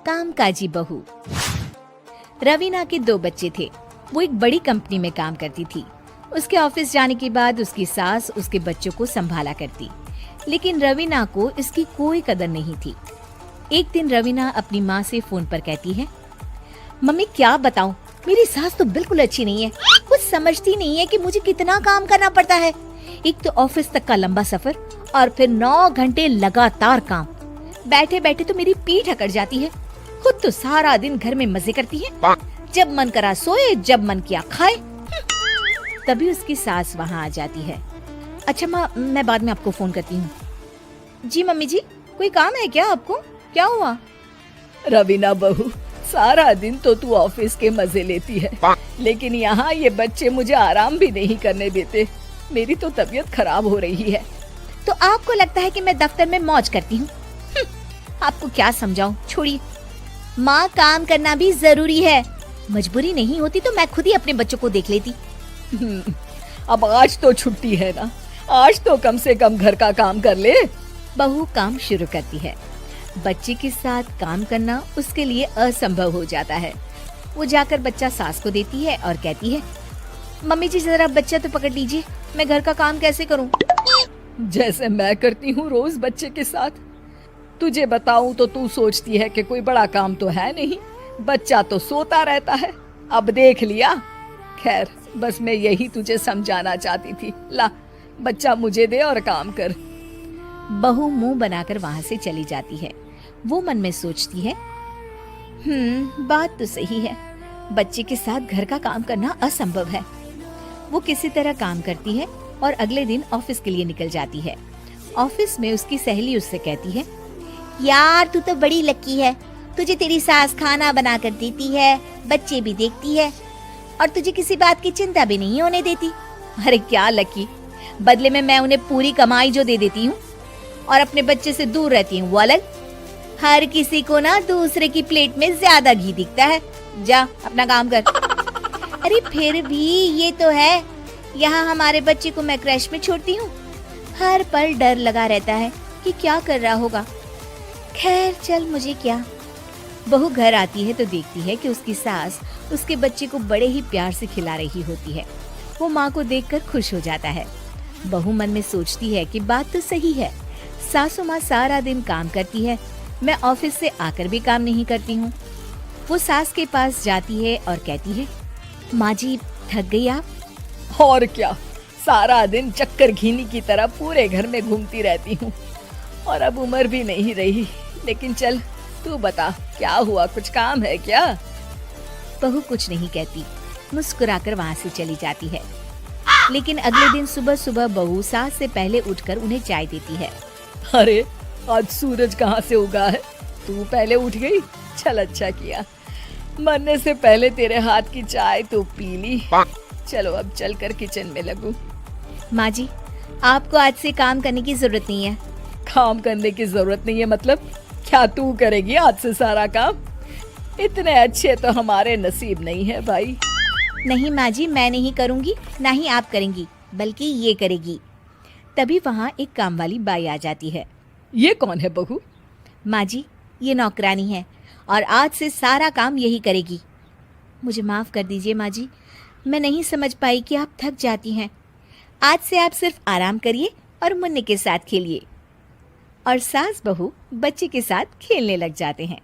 कामकाजी बहू। रवीना के 2 बच्चे थे। वो एक बड़ी कंपनी में काम करती थी। उसके ऑफिस जाने के बाद उसकी सास उसके बच्चों को संभाला करती, लेकिन रवीना को इसकी कोई कदर नहीं थी। एक दिन रवीना अपनी माँ से फोन पर कहती है, मम्मी क्या बताऊं, मेरी सास तो बिल्कुल अच्छी नहीं है। कुछ समझती नहीं है कि मुझे कितना काम करना पड़ता है। एक तो ऑफिस तक का लंबा सफर और फिर 9 घंटे लगातार काम। बैठे बैठे तो मेरी पीठ अकड़ जाती है। खुद तो सारा दिन घर में मजे करती है, जब मन करा सोए, जब मन किया खाए। तभी उसकी सास वहाँ आ जाती है। अच्छा माँ, मैं बाद में आपको फोन करती हूँ। जी मम्मी जी, कोई काम है क्या आपको? क्या हुआ? रवीना बहू, सारा दिन तो तू ऑफिस के मजे लेती है, लेकिन यहाँ ये बच्चे मुझे आराम भी नहीं करने देते। मेरी तो तबीयत खराब हो रही है। तो आपको लगता है कि मैं दफ्तर में मौज करती हूँ? आपको क्या समझाऊं, छोड़िए। माँ, काम करना भी जरूरी है। मजबूरी नहीं होती तो मैं खुद ही अपने बच्चों को देख लेती। अब आज तो छुट्टी है ना, आज तो कम से कम घर का काम कर ले। बहू काम शुरू करती है। बच्चे के साथ काम करना उसके लिए असंभव हो जाता है। वो जाकर बच्चा सास को देती है और कहती है, मम्मी जी जरा बच्चा तो पकड़ लीजिए, मैं घर का काम कैसे करूं? जैसे मैं करती हूँ रोज बच्चे के साथ। तुझे बताऊं तो तू सोचती है कि कोई बड़ा काम तो है नहीं, बच्चा तो सोता रहता है। अब देख लिया। खैर, बस मैं यही तुझे समझाना चाहती थी। ला, बच्चा मुझे दे और काम कर। बहू मुंह बनाकर वहाँ से चली जाती है। वो मन में सोचती है, बात तो सही है, बच्चे के साथ घर का काम करना असंभव है। वो किसी तरह काम करती है और अगले दिन ऑफिस के लिए निकल जाती है। ऑफिस में उसकी सहेली उससे कहती है, यार तू तो बड़ी लकी है, तुझे तेरी सास खाना बना कर देती है, बच्चे भी देखती है और तुझे किसी बात की चिंता भी नहीं होने देती। अरे क्या लकी, बदले में मैं उन्हें पूरी कमाई जो दे देती हूँ और अपने बच्चे से दूर रहती हूँ वो अलग। हर किसी को ना दूसरे की प्लेट में ज्यादा घी दिखता है। जा अपना काम कर। अरे फिर भी ये तो है, यहाँ हमारे बच्चे को मैं क्रैश में छोड़ती हूँ, हर पल डर लगा रहता है कि क्या कर रहा होगा। खैर चल, मुझे क्या। बहू घर आती है तो देखती है कि उसकी सास उसके बच्चे को बड़े ही प्यार से खिला रही होती है। वो माँ को देखकर खुश हो जाता है। बहू मन में सोचती है कि बात तो सही है, सासू माँ सारा दिन काम करती है, मैं ऑफिस से आकर भी काम नहीं करती हूँ। वो सास के पास जाती है और कहती है, माँ जी थक गई आप? और क्या, सारा दिन चक्कर घीनी की तरह पूरे घर में घूमती रहती हूँ और अब उम्र भी नहीं रही। लेकिन चल तू बता, क्या हुआ, कुछ काम है क्या? बहू कुछ नहीं कहती, मुस्कुराकर वहाँ से चली जाती है। लेकिन अगले दिन सुबह सुबह बहू सास से पहले उठकर उन्हें चाय देती है। अरे आज सूरज कहाँ से उगा है, तू पहले उठ गई? चल अच्छा किया, मरने से पहले तेरे हाथ की चाय तो पी ली। चलो अब चलकर किचन में लगूं। माँ जी, आपको आज से काम करने की जरूरत नहीं है। काम करने की जरूरत नहीं है मतलब? क्या तू करेगी आज से सारा काम? इतने अच्छे तो हमारे नसीब नहीं है भाई। नहीं माँ जी, मैं नहीं करूँगी, ना ही आप करेंगी, बल्कि ये करेगी। तभी वहाँ एक काम वाली बाई आ जाती है। ये कौन है बहू? माँ जी, ये नौकरानी है और आज से सारा काम यही करेगी। मुझे माफ़ कर दीजिए माँ जी, मैं नहीं समझ पाई कि आप थक जाती हैं। आज से आप सिर्फ आराम करिए और मुन्ने के साथ खेलिए। और सास बहू बच्चे के साथ खेलने लग जाते हैं।